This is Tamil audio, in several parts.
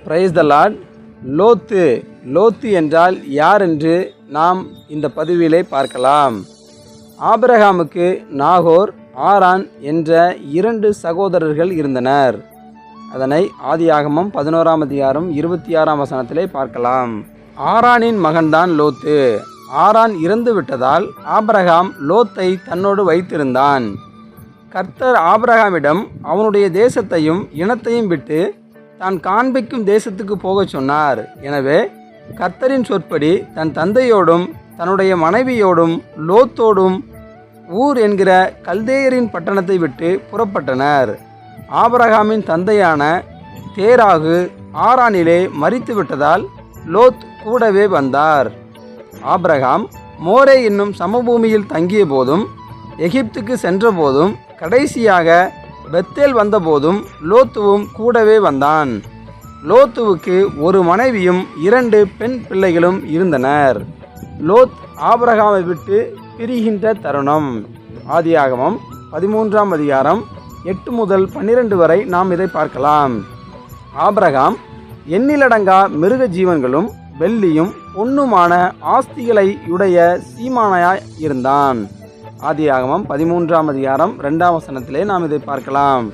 Praise the Lord. லோத்து என்றால் யார் என்று நாம் இந்த பதிவிலே பார்க்கலாம். ஆபிரகாமுக்கு நாகோர், ஆரான் என்ற 2 சகோதரர்கள் இருந்தனர். அதனை ஆதியாகமம் 11ஆம் அதிகாரம் 26ஆம் வசனத்திலே பார்க்கலாம். ஆரானின் மகன்தான் லோத்து. ஆரான் இறந்து விட்டதால் ஆபிரகாம் லோத்தை தன்னோடு வைத்திருந்தான். கர்த்தர் ஆபிரகாமிடம் அவனுடைய தேசத்தையும் இனத்தையும் விட்டு தான் காண்பிக்கும் தேசத்துக்கு போகச் சொன்னார். எனவே கர்த்தரின் சொற்படி தன் தந்தையோடும் தன்னுடைய மனைவியோடும் லோத்தோடும் ஊர் என்கிற கல்தேயரின் பட்டணத்தை விட்டு புறப்பட்டனர். ஆபிரகாமின் தந்தையான தேராகு ஆரானிலே மரித்து விட்டதால் லோத் கூடவே வந்தார். ஆபிரகாம் மோரே என்னும் சமபூமியில் தங்கிய போதும், எகிப்துக்கு சென்ற போதும், கடைசியாக பெத்தேல் வந்தபோதும் லோத்துவும் கூடவே வந்தான். லோத்துவுக்கு ஒரு மனைவியும் 2 பெண் பிள்ளைகளும் இருந்தனர். லோத் ஆபிரகாமை விட்டு பிரிகின்ற தருணம். ஆதியாகமம் 13ஆம் அதிகாரம் 8 முதல் 12 வரை நாம் இதை பார்க்கலாம். ஆபிரகாம் எண்ணிலடங்கா மிருக ஜீவன்களும் வெள்ளியும் பொன்னுமான ஆஸ்திகளை உடைய சீமானாய் இருந்தான். ஆதியாகமம் 13ஆம் அதிகாரம் 2ஆம் வசனத்திலே நாம் இதை பார்க்கலாம்.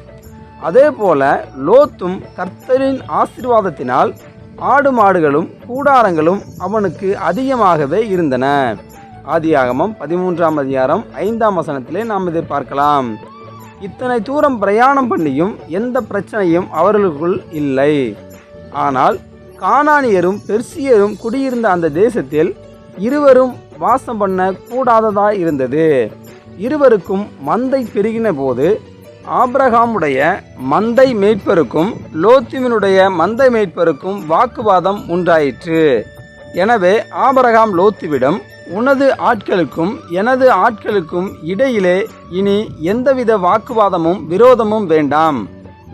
அதே போல லோத்தும் கர்த்தரின் ஆசீர்வாதத்தினால் ஆடு மாடுகளும் கூடாரங்களும் அவனுக்கு அதிகமாகவே இருந்தன. ஆதியாகமம் 13ஆம் அதிகாரம் 5ஆம் வசனத்திலே நாம் இதை பார்க்கலாம். இத்தனை தூரம் பிரயாணம் பண்ணியும் எந்த பிரச்சனையும் அவர்களுக்குள் இல்லை. ஆனால் கானானியரும் பெர்சியரும் குடியிருந்த அந்த தேசத்தில் இருவரும் வாசம் பண்ண கூடாததாய் இருந்தது. இருவருக்கும் மந்தை பெருகின போது ஆபிரகாமுடைய மந்தை மேய்ப்பருக்கும் லோத்துவினுடைய மந்தை மேய்ப்பருக்கும் வாக்குவாதம் உண்டாயிற்று. எனவே ஆபிரகாம் லோத்துவிடம், உனது ஆட்களுக்கும் எனது ஆட்களுக்கும் இடையிலே இனி எந்தவித வாக்குவாதமும் விரோதமும் வேண்டாம்.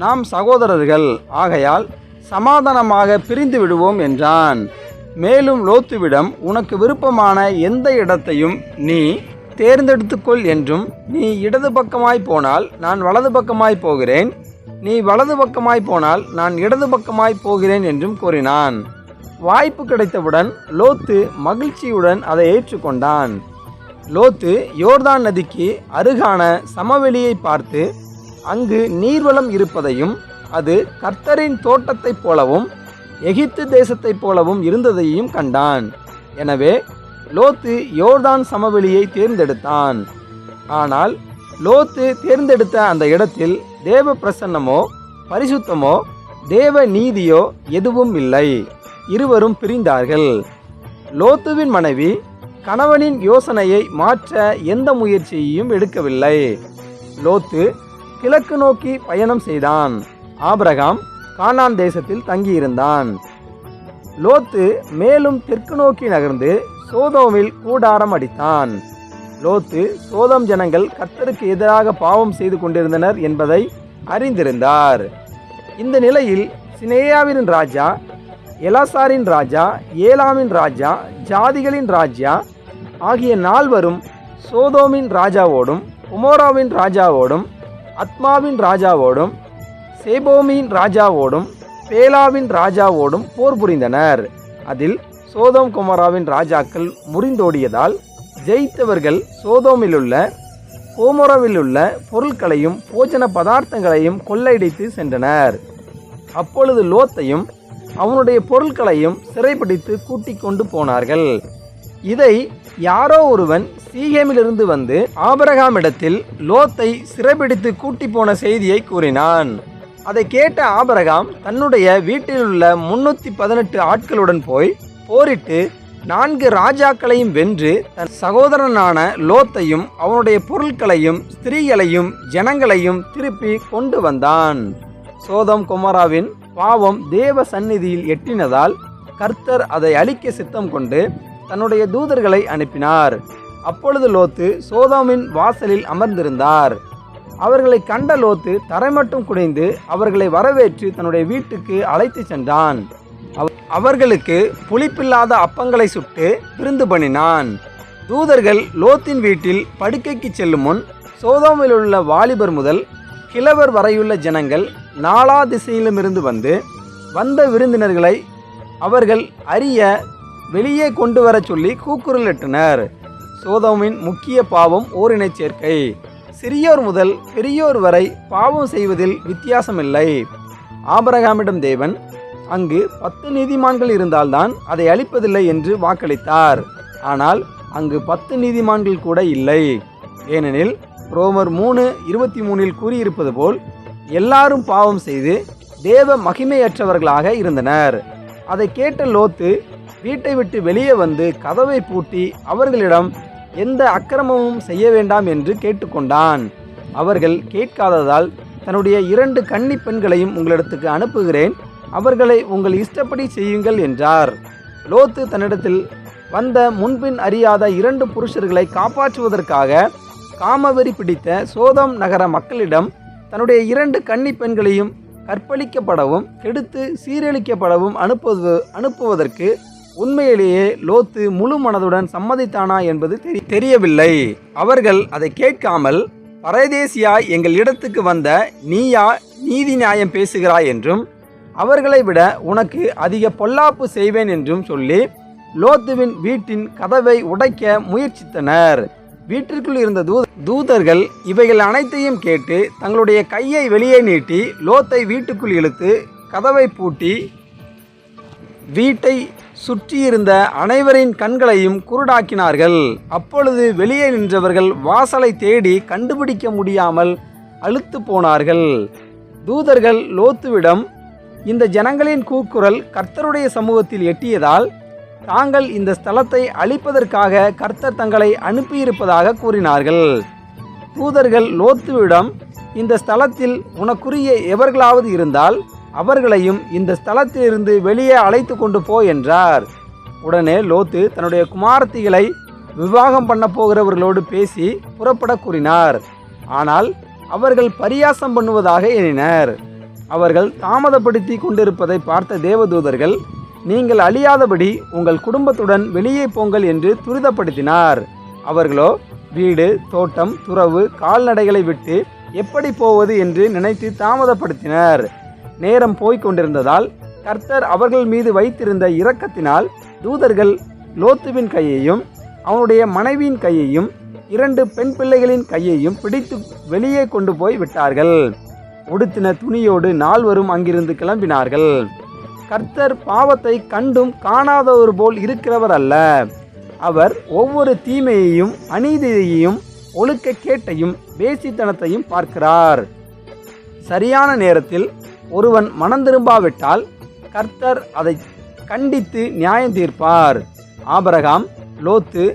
நாம் சகோதரர்கள், ஆகையால் சமாதானமாக பிரிந்து விடுவோம் என்றான். மேலும் லோத்துவிடம், உனக்கு விருப்பமான எந்த இடத்தையும் நீ தேர்ந்தெடுத்துக்கொள் என்றும், நீ இடது பக்கமாய் போனால் நான் வலது பக்கமாய் போகிறேன், நீ வலது பக்கமாய் போனால் நான் இடது பக்கமாய் போகிறேன் என்றும் கூறினான். வாய்ப்பு கிடைத்தவுடன் லோத்து மகிழ்ச்சியுடன் அதை ஏற்றுக்கொண்டான். லோத்து யோர்தான் நதிக்கு அருகான சமவெளியை பார்த்து அங்கு நீர்வளம் இருப்பதையும், அது கர்த்தரின் தோட்டத்தைப் போலவும் எகிப்து தேசத்தைப் போலவும் இருந்ததையும் கண்டான். எனவே லோத்து யோர்தான் சமவெளியை தேர்ந்தெடுத்தான். ஆனால் லோத்து தேர்ந்தெடுத்த அந்த இடத்தில் தேவ பிரசன்னமோ பரிசுத்தமோ தேவ நீதியோ எதுவும் இல்லை. இருவரும் பிரிந்தார்கள். லோத்துவின் மனைவி கணவனின் யோசனையை மாற்ற எந்த முயற்சியையும் எடுக்கவில்லை. லோத்து கிழக்கு நோக்கி பயணம் செய்தான். ஆபிரகாம் கானான் தேசத்தில் தங்கியிருந்தான். லோத்து மேலும் தெற்கு நோக்கி நகர்ந்து சோதோமில் கூடாரம் அடித்தான். லோத்து சோதோம் ஜனங்கள் கர்த்தருக்கு எதிராக பாவம் செய்து கொண்டிருந்தனர் என்பதை அறிந்திருந்தார். இந்த நிலையில் சினேயாவின் ராஜா, எலாசாரின் ராஜா, ஏலாமின் ராஜா, ஜாதிகளின் ராஜா ஆகிய 4 சோதோமின் ராஜாவோடும் குமோராவின் ராஜாவோடும் அத்மாவின் ராஜாவோடும் சேபோமின் ராஜாவோடும் பேலாவின் ராஜாவோடும் போர் புரிந்தனர். அதில் சோதோம் குமோராவின் ராஜாக்கள் முறிந்தோடியதால் ஜெயித்தவர்கள் சோதோமிலுள்ள கோமோராவிலுள்ள பொருட்களையும் போஜன பதார்த்தங்களையும் கொள்ளையடித்து சென்றனர். அப்பொழுது லோத்தையும் அவனுடைய பொருட்களையும் சிறைப்பிடித்து கூட்டிக் கொண்டு போனார்கள். இதை யாரோ ஒருவன் சீகேமிலிருந்து வந்து ஆபிரகாமிடத்தில் லோத்தை சிறைப்பிடித்து கூட்டி போன செய்தியை கூறினான். அதை கேட்ட ஆபிரகாம் தன்னுடைய வீட்டிலுள்ள 318 ஆட்களுடன் போய் போரிட்டு 4 ராஜாக்களையும் வென்று தன் சகோதரனான லோத்தையும் அவனுடைய பொருட்களையும் ஸ்திரீகளையும் ஜனங்களையும் திருப்பி கொண்டு வந்தான். சோதோம் கொமோராவின் பாவம் தேவ சந்நிதியில் எட்டினதால் கர்த்தர் அதை அழிக்க சித்தம் கொண்டு தன்னுடைய தூதர்களை அனுப்பினார். அப்பொழுது லோத்து சோதோமின் வாசலில் அமர்ந்திருந்தார். அவர்களை கண்ட லோத்து தரைமட்டும் குனிந்து அவர்களை வரவேற்று தன்னுடைய வீட்டுக்கு அழைத்து சென்றான். அவர்களுக்கு புளிப்பில்லாத அப்பங்களை சுட்டு விருந்து பண்ணினான். தூதர்கள் லோத்தின் வீட்டில் படுக்கைக்கு செல்லும் முன் சோதோமில் உள்ள வாலிபர் முதல் கிழவர் வரையுள்ள ஜனங்கள் நாலா திசையிலுமிருந்து வந்து வந்த விருந்தினர்களை அவர்கள் அறிய வெளியே கொண்டு வர சொல்லி கூக்குரலிட்டனர். சோதோமின் முக்கிய பாவம் ஓரினச் சேர்க்கை. சிறியோர் முதல் பெரியோர் வரை பாவம் செய்வதில் வித்தியாசமில்லை. ஆபிரகாமிடம் தேவன் அங்கு 10 நீதிமான்கள் இருந்தால்தான் அதை அழிப்பதில்லை என்று வாக்களித்தார். ஆனால் அங்கு 10 நீதிமான்கள் கூட இல்லை. ஏனெனில் ரோமர் 3:23 கூறியிருப்பது போல் எல்லாரும் பாவம் செய்து தேவ மகிமையற்றவர்களாக இருந்தனர். அதை கேட்ட லோத்து வீட்டை விட்டு வெளியே வந்து கதவை பூட்டி அவர்களிடம் எந்த அக்கிரமமும் செய்ய வேண்டாம் என்று கேட்டுக்கொண்டான். அவர்கள் கேட்காததால் தன்னுடைய 2 கன்னி பெண்களையும் உங்களிடத்துக்கு அனுப்புகிறேன், அவர்களை உங்கள் இஷ்டப்படி செய்யுங்கள் என்றார். லோத்து தன்னிடத்தில் வந்த முன்பின் அறியாத 2 புருஷர்களை காப்பாற்றுவதற்காக காமவெறி பிடித்த சோதோம் நகர மக்களிடம் தன்னுடைய 2 கன்னி பெண்களையும் கற்பழிக்கப்படவும் கெடுத்து சீரழிக்கப்படவும் அனுப்புவதற்கு உண்மையிலேயே லோத்து முழு மனதுடன் சம்மதித்தானா என்பது தெரியவில்லை. அவர்கள் அதை கேட்காமல், பரதேசியாய் எங்கள் இடத்துக்கு வந்த நீயா நீதி நியாயம் பேசுகிறாய் என்றும் அவர்களை விட உனக்கு அதிக பொல்லாப்பு செய்வேன் என்றும் சொல்லி லோத்துவின் வீட்டின் கதவை உடைக்க முயற்சித்தனர். வீட்டிற்குள் இருந்த தூதர்கள் இவைகள் அனைத்தையும் கேட்டு தங்களுடைய கையை வெளியே நீட்டி லோத்தை வீட்டுக்குள் இழுத்து கதவை பூட்டி வீட்டை சுற்றியிருந்த அனைவரின் கண்களையும் குருடாக்கினார்கள். அப்பொழுது வெளியே நின்றவர்கள் வாசலை தேடி கண்டுபிடிக்க முடியாமல் அலுத்து போனார்கள். தூதர்கள் லோத்துவிடம், இந்த ஜனங்களின் கூக்குரல் கர்த்தருடைய சமூகத்தில் எட்டியதால் தாங்கள் இந்த ஸ்தலத்தை அழிப்பதற்காக கர்த்தர் தங்களை அனுப்பியிருப்பதாக கூறினார்கள். தூதர்கள் லோத்துவிடம், இந்த ஸ்தலத்தில் உனக்குரிய எவர்களாவது இருந்தால் அவர்களையும் இந்த ஸ்தலத்திலிருந்து வெளியே அழைத்து கொண்டு போ என்றார். உடனே லோத்து தன்னுடைய குமாரத்திகளை விவாகம் பண்ண போகிறவர்களோடு பேசி புறப்பட கூறினார். ஆனால் அவர்கள் பரியாசம் பண்ணுவதாக எண்ணினர். அவர்கள் தாமதப்படுத்தி கொண்டிருப்பதை பார்த்த தேவதூதர்கள், நீங்கள் அழியாதபடி உங்கள் குடும்பத்துடன் வெளியே போங்கள் என்று துரிதப்படுத்தினார். அவர்களோ வீடு, தோட்டம், துறவு, கால்நடைகளை விட்டு எப்படி போவது என்று நினைத்து தாமதப்படுத்தினர். நேரம் போய்கொண்டிருந்ததால் கர்த்தர் அவர்கள் மீது வைத்திருந்த இரக்கத்தினால் தூதர்கள் லோத்துவின் கையையும் அவனுடைய மனைவியின் கையையும் 2 பெண் பிள்ளைகளின் கையையும் பிடித்து வெளியே கொண்டு போய் விட்டார்கள். உடுத்தின துணியோடு நால்வரும் அங்கிருந்து கிளம்பினார்கள். கர்த்தர் பாவத்தை கண்டும் காணாதவர் போல் இருக்கிறவர் அல்ல. அவர் ஒவ்வொரு தீமையையும் அநீதியையும் ஒழுக்கக்கேட்டையும் வேசித்தனத்தையும் பார்க்கிறார். சரியான நேரத்தில் ஒருவன் மனம் திரும்பாவிட்டால் கர்த்தர் அதை கண்டித்து நியாயம் தீர்ப்பார். ஆபிரகாம், லோத்து,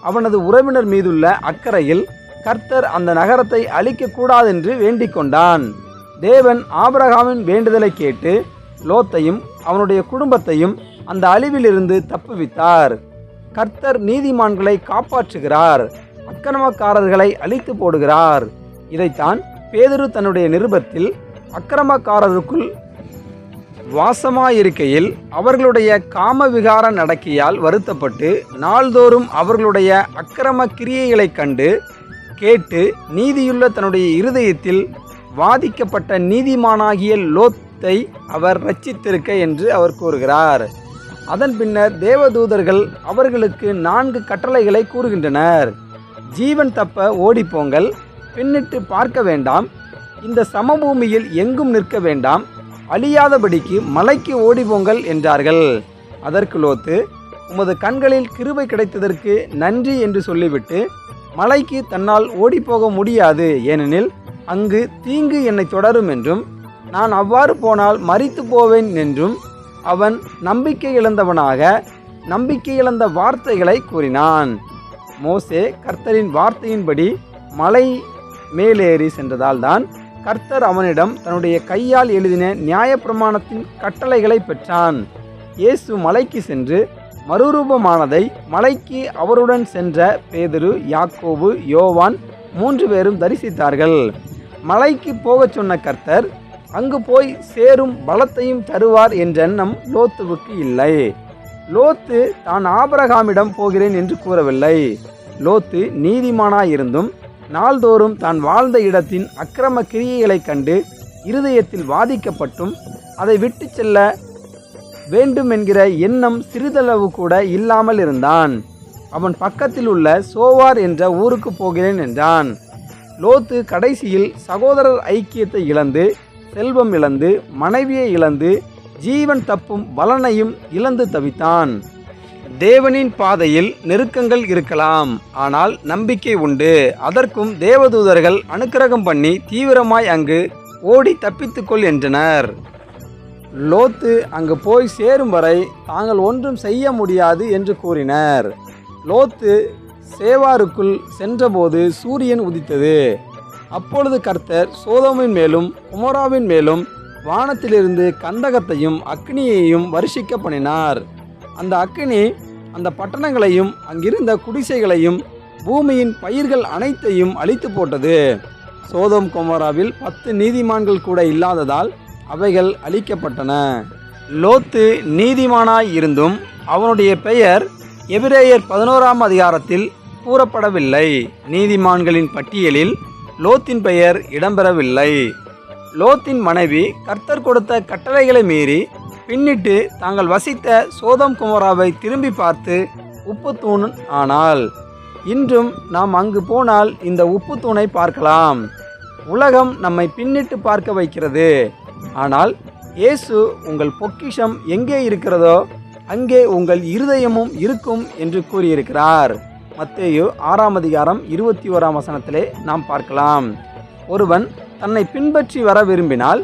அவனது உறவினர் மீதுள்ள அக்கறையில் கர்த்தர் அந்த நகரத்தை அழிக்கக்கூடாதென்று வேண்டிக் கொண்டான். தேவன் ஆபிரகாமின் வேண்டுதலை கேட்டு லோத்தையும் அவனுடைய குடும்பத்தையும் அந்த அழிவிலிருந்து தப்புவித்தார். கர்த்தர் நீதிமான்களை காப்பாற்றுகிறார், அக்கிரமக்காரர்களை அழித்து போடுகிறார். இதைத்தான் பேதுரு தன்னுடைய நிருபத்தில், அக்கிரமக்காரருக்குள் வாசமாயிருக்கையில் அவர்களுடைய காமவிகார நடக்கையால் வருத்தப்பட்டு நாள்தோறும் அவர்களுடைய அக்கிரம கிரியைகளைக் கண்டு கேட்டு நீதியுள்ள தன்னுடைய இருதயத்தில் வாதிக்கப்பட்ட நீதிமானாகிய லோத்தை அவர் இரட்சித்திருக்க என்று அவர் கூறுகிறார். அதன் பின்னர் தேவதூதர்கள் அவர்களுக்கு 4 கட்டளைகளை கூறுகின்றனர். ஜீவன் தப்ப ஓடிப்போங்கள், பின்னிட்டு பார்க்க வேண்டாம், இந்த சமபூமியில் எங்கும் நிற்க வேண்டாம், அழியாதபடிக்கு மலைக்கு ஓடிப்போங்கள் என்றார்கள். அதற்கு லோத்து, உமது கண்களில் கிருபை கிடைத்ததற்கு நன்றி என்று சொல்லிவிட்டு மலைக்கு தன்னால் ஓடிப்போக முடியாது, ஏனெனில் அங்கு தீங்கு என்னை தொடரும் என்றும் நான் அவ்வாறு போனால் மரித்து போவேன் என்றும் அவன் நம்பிக்கை இழந்த வார்த்தைகளை கூறினான். மோசே கர்த்தரின் வார்த்தையின்படி மலை மேலேறி சென்றதால் தான் கர்த்தர் அவனிடம் தன்னுடைய கையால் எழுதின நியாயப்பிரமாணத்தின் கட்டளைகளை பெற்றான். இயேசு மலைக்கு சென்று மறுரூபமானதை மலைக்கு அவருடன் சென்ற பேதுரு, யாக்கோபு, யோவான் 3 பேரும் தரிசித்தார்கள். மலைக்கு போகச் சொன்ன கர்த்தர் அங்கு போய் சேரும் பலத்தையும் தருவார் என்ற எண்ணம் லோத்துவுக்கு இல்லை. லோத்து தான் ஆபிரகாமிடம் போகிறேன் என்று கூறவில்லை. லோத்து நீதிமானாயிருந்தும் நாள்தோறும் தான் வாழ்ந்த இடத்தின் அக்கிரம கிரியைகளைக் கண்டு இருதயத்தில் வாதிக்கப்பட்டும் அதை விட்டு செல்ல வேண்டும் என்கிற எண்ணம் சிறிதளவு கூட இல்லாமல் இருந்தான். அவன் பக்கத்தில் உள்ள சோவார் என்ற ஊருக்கு போகிறேன் என்றான். லோத்து கடைசியில் சகோதரர் ஐக்கியத்தை இழந்து, செல்வம் இழந்து, மனைவியை இழந்து, ஜீவன் தப்பும் பலனையும் இழந்து தவித்தான். தேவனின் பாதையில் நெருக்கங்கள் இருக்கலாம், ஆனால் நம்பிக்கை உண்டு. அதற்கும் தேவதூதர்கள் அனுக்கிரகம் பண்ணி தீவிரமாய் அங்கு ஓடி தப்பித்துக்கொள் என்றனர். லோத்து அங்கு போய் சேரும் வரை தாங்கள் ஒன்றும் செய்ய முடியாது என்று கூறினர். லோத்து சேவாருக்குள் சென்றபோது சூரியன் உதித்தது. அப்பொழுது கர்த்தர் சோதோமின் மேலும் குமோராவின் மேலும் வானத்திலிருந்து கந்தகத்தையும் அக்னியையும் வருஷிக்க பண்ணினார். அந்த அக்கினி அந்த பட்டணங்களையும் அங்கிருந்த குடிசைகளையும் பூமியின் பயிர்கள் அனைத்தையும் அழித்து போட்டது. சோதோம் கொமோராவில் 10 நீதிமான்கள் கூட இல்லாததால் அவைகள் அழிக்கப்பட்டன. லோத்து நீதிமானாய் இருந்தும் அவனுடைய பெயர் எபிரேயர் 11ஆம் அதிகாரத்தில் கூறப்படவில்லை. நீதிமான்களின் பட்டியலில் லோத்தின் பெயர் இடம்பெறவில்லை. லோத்தின் மனைவி கர்த்தர் கொடுத்த கட்டளைகளை மீறி பின்னிட்டு தாங்கள் வசித்த சோதோம் குமோராவை திரும்பி பார்த்து உப்புத்தூண் ஆனாள். இன்றும் நாம் அங்கு போனால் இந்த உப்புத்தூணை பார்க்கலாம். உலகம் நம்மை பின்னிட்டு பார்க்க வைக்கிறது. ஆனால் இயேசு உங்கள் பொக்கிஷம் எங்கே இருக்கிறதோ அங்கே உங்கள் இருதயமும் இருக்கும் என்று கூறியிருக்கிறார். மத்தேயு 6ஆம் அதிகாரம் 21ஆம் வசனத்திலே நாம் பார்க்கலாம். ஒருவன் தன்னை பின்பற்றி வர விரும்பினால்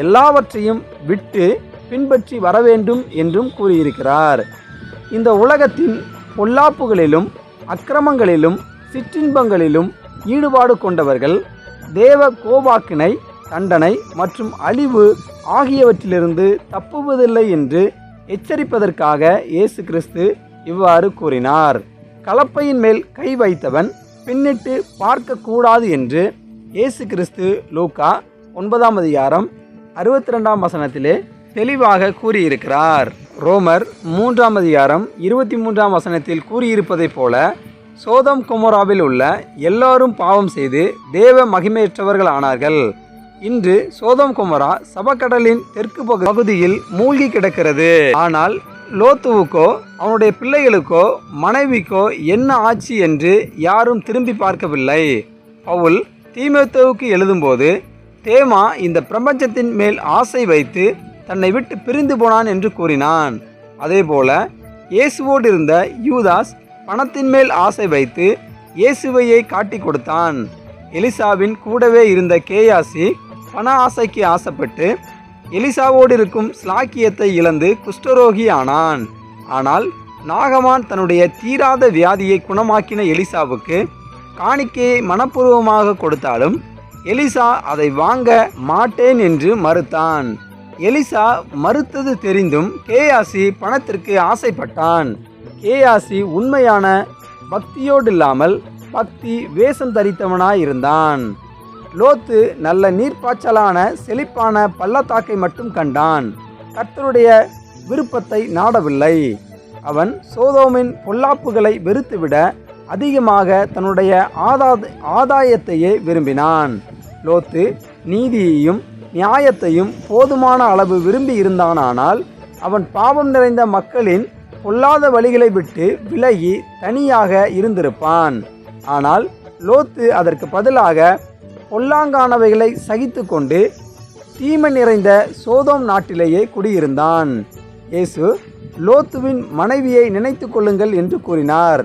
எல்லாவற்றையும் விட்டு பின்பற்றி வர வேண்டும் என்றும் கூறியிருக்கிறார். இந்த உலகத்தின் பொல்லாப்புகளிலும் அக்கிரமங்களிலும் சிற்றின்பங்களிலும் ஈடுபாடு கொண்டவர்கள் தேவ கோபாக்கினை, தண்டனை மற்றும் அழிவு ஆகியவற்றிலிருந்து தப்புவதில்லை என்று எச்சரிப்பதற்காக இயேசு கிறிஸ்து இவ்வாறு கூறினார். கலப்பையின் மேல் கை வைத்தவன் பின்னிட்டு பார்க்கக்கூடாது என்று இயேசு கிறிஸ்து லூக்கா 9ஆம் அதிகாரம் 62ஆம் வசனத்திலே தெளிவாக கூறியிருக்கிறார். ரோமர் 3ஆம் அதிகாரம் 23ஆம் வசனத்தில் கூறியிருப்பதைப் போல சோதோம் கொமோராவில் உள்ள எல்லாரும் பாவம் செய்து தேவ மகிமையற்றவர்கள் ஆனார்கள். இன்று சோதோம் கொமோரா சபக்கடலின் தெற்கு பகுதியில் மூழ்கி கிடக்கிறது. ஆனால் லோத்துவுக்கோ அவனுடைய பிள்ளைகளுக்கோ மனைவிக்கோ என்ன ஆட்சி என்று யாரும் திரும்பி பார்க்கவில்லை. பவுல் தீமோத்தேயுவுக்கு எழுதும்போது தேமா இந்த பிரபஞ்சத்தின் மேல் ஆசை வைத்து தன்னை விட்டு பிரிந்து போனான் என்று கூறினான். அதேபோல இயேசுவோடு இருந்த யூதாஸ் பணத்தின் மேல் ஆசை வைத்து இயேசுவையை காட்டி கொடுத்தான். எலிசாவின் கூடவே இருந்த கேயாசி பண ஆசைக்கு ஆசைப்பட்டு எலிசாவோடு இருக்கும் ஸ்லாக்கியத்தை இழந்து குஷ்டரோகி ஆனான். ஆனால் நாகமான் தன்னுடைய தீராத வியாதியை குணமாக்கின எலிசாவுக்கு காணிக்கையை மனப்பூர்வமாக கொடுத்தாலும் எலிசா அதை வாங்க மாட்டேன் என்று மறுத்தான். எலிசா மறுத்தது தெரிந்தும் கேயாசி பணத்திற்கு ஆசைப்பட்டான். கேயாசி உண்மையான பக்தியோடு இல்லாமல் பக்தி வேஷம் தரித்தவனாயிருந்தான். லோத்து நல்ல நீர்ப்பாய்ச்சலான செழிப்பான பள்ளத்தாக்கை மட்டும் கண்டான். கர்த்தருடைய விருப்பத்தை நாடவில்லை. அவன் சோதோமின் பொல்லாப்புகளை வெறுத்துவிட அதிகமாக தன்னுடைய ஆதாயத்தையே விரும்பினான். லோத்து நீதியையும் நியாயத்தையும் போதுமான அளவு விரும்பி இருந்தானால் அவன் பாவம் நிறைந்த மக்களின் பொல்லாத வழிகளை விட்டு விலகி தனியாக இருந்திருப்பான். ஆனால் லோத்து அதற்கு பதிலாக பொல்லாங்கானவைகளை சகித்து கொண்டு தீமை நிறைந்த சோதோம் நாட்டிலேயே குடியிருந்தான். இயேசு லோத்துவின் மனைவியை நினைத்து கொள்ளுங்கள் என்று கூறினார்.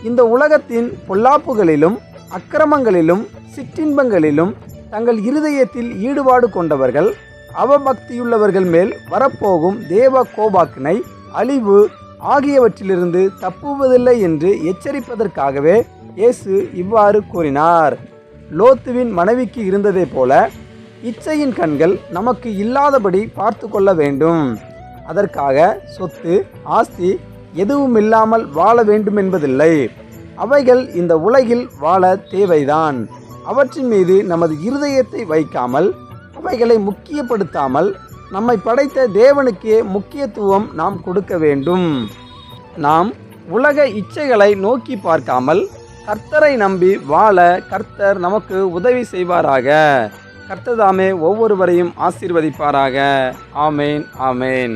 இந்த உலகத்தின் பொல்லாப்புகளிலும் அக்கிரமங்களிலும் சிற்றின்பங்களிலும் தங்கள் இருதயத்தில் ஈடுபாடு கொண்டவர்கள் அவபக்தியுள்ளவர்கள் மேல் வரப்போகும் தேவ கோபாக்கினை, அழிவு ஆகியவற்றிலிருந்து தப்புவதில்லை என்று எச்சரிப்பதற்காகவே இயேசு இவ்வாறு கூறினார். லோத்துவின் மனைவிக்கு இருந்ததை போல இச்சையின் கண்கள் நமக்கு இல்லாதபடி பார்த்து கொள்ள வேண்டும். அதற்காக சொத்து ஆஸ்தி எதுவும் இல்லாமல் வாழ வேண்டும் என்பதில்லை. அவைகள் இந்த உலகில் வாழ தேவைதான். அவற்றின் மீது நமது இருதயத்தை வைக்காமல் அவைகளை முக்கியப்படுத்தாமல் நம்மை படைத்த தேவனுக்கே முக்கியத்துவம் நாம் கொடுக்க வேண்டும். நாம் உலக இச்சைகளை நோக்கி பார்க்காமல் கர்த்தரை நம்பி வாழ கர்த்தர் நமக்கு உதவி செய்வாராக. கர்த்தர் தாமே ஒவ்வொருவரையும் ஆசீர்வதிப்பாராக. ஆமேன், ஆமேன்.